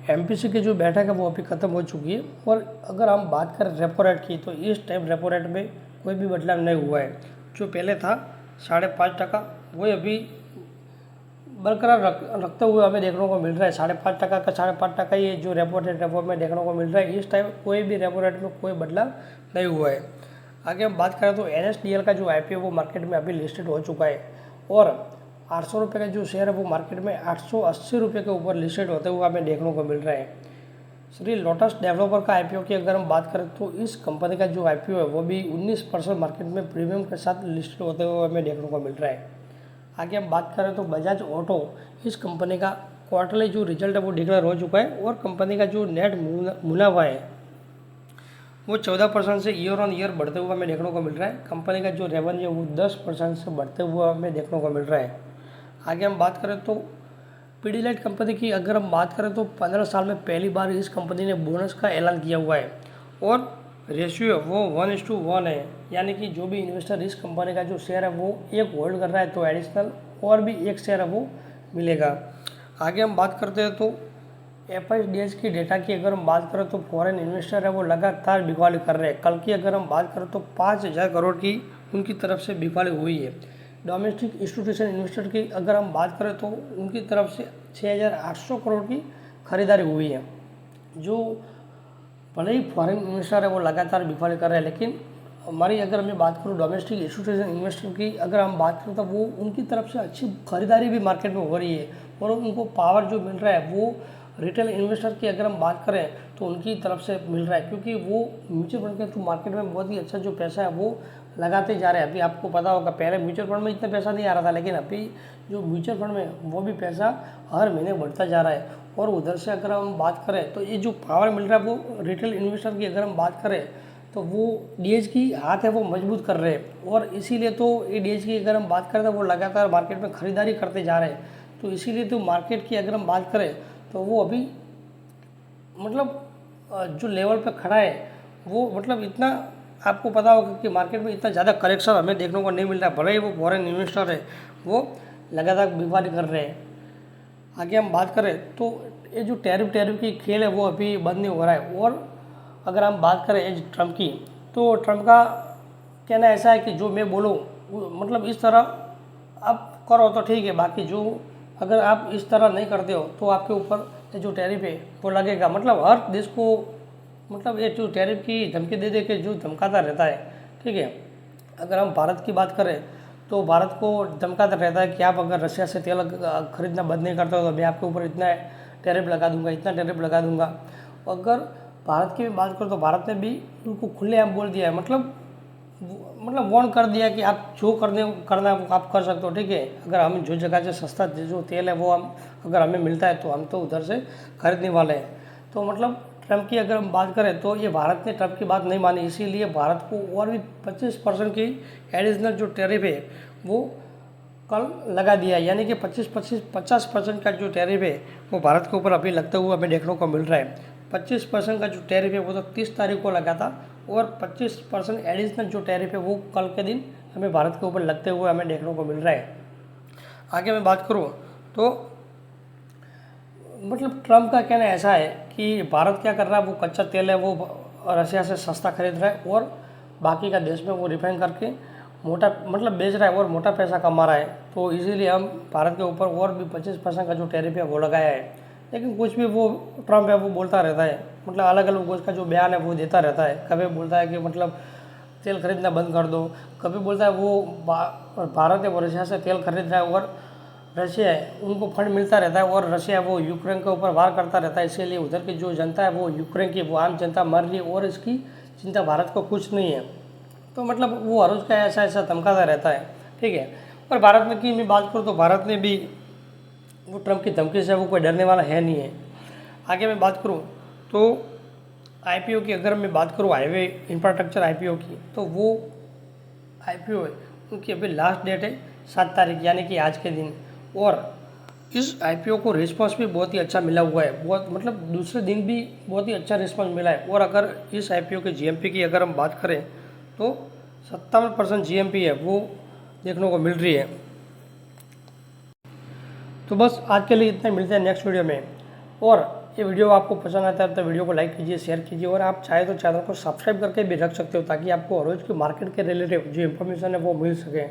MPC की जो बैठक है वो अभी ख़त्म हो चुकी है। और अगर हम बात करें रेपो रेट की, तो इस टाइम रेपो रेट में कोई भी बदलाव नहीं हुआ है। जो पहले था 5.5% वही अभी बरकरार रखते हुए हमें देखने को मिल रहा है। 5.5% का 5.5% ही जो रेपो में देखने को मिल रहा है। इस टाइम कोई भी रेपो रेट में कोई बदलाव नहीं हुआ है। आगे हम बात करें तो NSDL का जो IPO वो मार्केट में अभी लिस्टेड हो चुका है और 800 रुपये का जो शेयर है वो मार्केट में 880 रुपये के ऊपर लिस्टेड होते हुए हमें देखने को मिल रहा है। श्री लोटस डेवलपर का IPO की अगर हम बात करें तो इस कंपनी का जो IPO है वो भी 19% मार्केट में प्रीमियम के साथ लिस्टेड होते हुए हमें देखने को मिल रहा है। आगे हम बात करें तो बजाज ऑटो, इस कंपनी का क्वार्टरली जो रिजल्ट है वो डिक्लेयर हो चुका है और कंपनी का जो नेट मुनाफा है वो 14% से ईयर ऑन ईयर बढ़ते हुए हमें देखने को मिल रहा है। कंपनी का जो रेवेन्यू है वो 10% से बढ़ते हुए हमें देखने को मिल रहा है। आगे हम बात करें तो पीडीलाइट कंपनी की अगर हम बात करें तो 15 साल में पहली बार इस कंपनी ने बोनस का ऐलान किया हुआ है और रेशियो वो 1:1 है, यानी कि जो भी इन्वेस्टर इस कंपनी का जो शेयर है वो एक होल्ड कर रहा है तो एडिशनल और भी एक शेयर है वो मिलेगा। आगे हम बात करते हैं तो FIDS की डेटा की अगर हम बात करें तो फॉरेन इन्वेस्टर है वो लगातार बिकवाली कर रहे हैं। कल की अगर हम बात करें तो 5,000 करोड़ की उनकी तरफ से बिकवाली हुई है। डोमेस्टिक इंस्टीट्यूशन इन्वेस्टर की अगर हम बात करें तो उनकी तरफ से 6,800 करोड़ की खरीदारी हुई है। जो भले ही फॉरेन इन्वेस्टर है वो लगातार बिकवाली कर रहे हैं, लेकिन हमारी अगर मैं बात करूँ डोमेस्टिक इंस्टीट्यूशन इन्वेस्टर की अगर हम बात करें तो वो उनकी तरफ से अच्छी खरीदारी भी मार्केट में हो रही है और उनको पावर जो मिल रहा है वो रिटेल इन्वेस्टर की अगर हम बात करें तो उनकी तरफ से मिल रहा है, क्योंकि वो म्यूचुअल फंड के थ्रू मार्केट में बहुत ही अच्छा जो पैसा है वो लगाते जा रहे हैं। अभी आपको पता होगा पहले म्यूचुअल फंड में इतना पैसा नहीं आ रहा था, लेकिन अभी जो म्यूचुअल फंड में वो भी पैसा हर महीने बढ़ता जा रहा है। और उधर से अगर हम बात करें तो ये जो पावर मिल रहा है वो रिटेल इन्वेस्टर की अगर हम बात करें तो वो DH की हाथ है वो मजबूत कर रहे हैं और इसीलिए तो ये DH की अगर हम बात करें तो वो लगातार मार्केट में खरीदारी करते जा रहे हैं। तो इसीलिए तो मार्केट की अगर हम बात करें तो वो अभी मतलब जो लेवल पे खड़ा है वो मतलब इतना आपको पता होगा कि मार्केट में इतना ज़्यादा करेक्शन हमें देखने को नहीं मिल रहा है। भले ही वो फॉरेन इन्वेस्टर है वो लगातार बिकवाली कर रहे हैं। आगे हम बात करें तो ये जो टैरिफ की खेल है वो अभी बंद नहीं हो रहा है। और अगर हम बात करें एज ट्रम्प की तो ट्रम्प का कहना ऐसा है कि जो मैं बोलूँ मतलब इस तरह आप करो तो ठीक है, बाकी जो अगर आप इस तरह नहीं करते हो तो आपके ऊपर ये जो टैरिफ है वो लगेगा। मतलब हर देश को मतलब ये जो टैरिफ की धमकी दे दे के जो धमकाता रहता है, ठीक है। अगर हम भारत की बात करें तो भारत को धमकाता रहता है कि आप अगर रशिया से तेल खरीदना बंद नहीं करते हो तो मैं आपके ऊपर इतना टैरिफ लगा दूंगा, इतना टैरिफ लगा दूंगा। अगर भारत की बात करो तो भारत ने भी उनको खुलेआम बोल दिया है, मतलब वार्न कर दिया कि आप जो करना है वो आप कर सकते हो, ठीक है। अगर हम जो जगह से सस्ता जो तेल है वो हम अगर हमें मिलता है तो हम तो उधर से खरीदने वाले हैं। तो मतलब ट्रम्प की अगर हम बात करें तो ये भारत ने ट्रम्प की बात नहीं मानी, इसीलिए भारत को और भी 25% की एडिशनल जो टैरिफ है वो कल लगा दिया है। यानी कि 50% का जो टैरिफ है वो भारत के ऊपर अभी लगते हुए हमें देखने को मिल रहा है। 25% का जो टैरिफ है वो तो 30 तारीख को लगा था और 25% एडिशनल जो टैरिफ है वो कल के दिन हमें भारत के ऊपर लगते हुए हमें देखने को मिल रहा है। आगे मैं बात करूँ तो मतलब ट्रम्प का कहना ऐसा है कि भारत क्या कर रहा है, वो कच्चा तेल है वो रशिया से सस्ता खरीद रहा है और बाकी का देश में वो रिफाइन करके मोटा मतलब बेच रहा है और मोटा पैसा कमा रहा है। तो इसीलिए हम भारत के ऊपर और भी 25% का जो टैरिफ है वो लगाया है। लेकिन कुछ भी वो ट्रम्प है वो बोलता रहता है, मतलब अलग अलग उसका जो बयान है वो देता रहता है। कभी बोलता है कि मतलब तेल खरीदना बंद कर दो, कभी बोलता है वो भारत है वो रशिया से तेल खरीद रहा है और रशिया है उनको फंड मिलता रहता है और रशिया वो यूक्रेन के ऊपर वार करता रहता है। इसीलिए उधर की जो जनता है वो यूक्रेन की वो आम जनता मर रही है और इसकी चिंता भारत को कुछ नहीं है। तो मतलब वो हर उसका ऐसा धमकाता रहता है, ठीक है। और भारत में की मैं बात करूँ तो भारत में भी वो ट्रम्प की धमकी से वो कोई डरने वाला है नहीं है। आगे मैं बात करूँ तो IPO की अगर मैं बात करूँ हाईवे इंफ्रास्ट्रक्चर IPO की तो वो IPO है उनकी अभी लास्ट डेट है 7 तारीख यानी कि आज के दिन। और इस IPO को रिस्पॉन्स भी बहुत ही अच्छा मिला हुआ है, बहुत मतलब दूसरे दिन भी बहुत ही अच्छा रिस्पॉन्स मिला है। और अगर इस IPO के GMP की अगर हम बात करें तो 57% GMP है वो देखने को मिल रही है। तो बस आज के लिए इतना, मिलते हैं नेक्स्ट वीडियो में। और ये वीडियो आपको पसंद आता है तो वीडियो को लाइक कीजिए, शेयर कीजिए और आप चाहे तो चैनल को सब्सक्राइब करके भी रख सकते हो ताकि आपको रोज़ की मार्केट के रिलेटिव जो इन्फॉर्मेशन है वो मिल सके।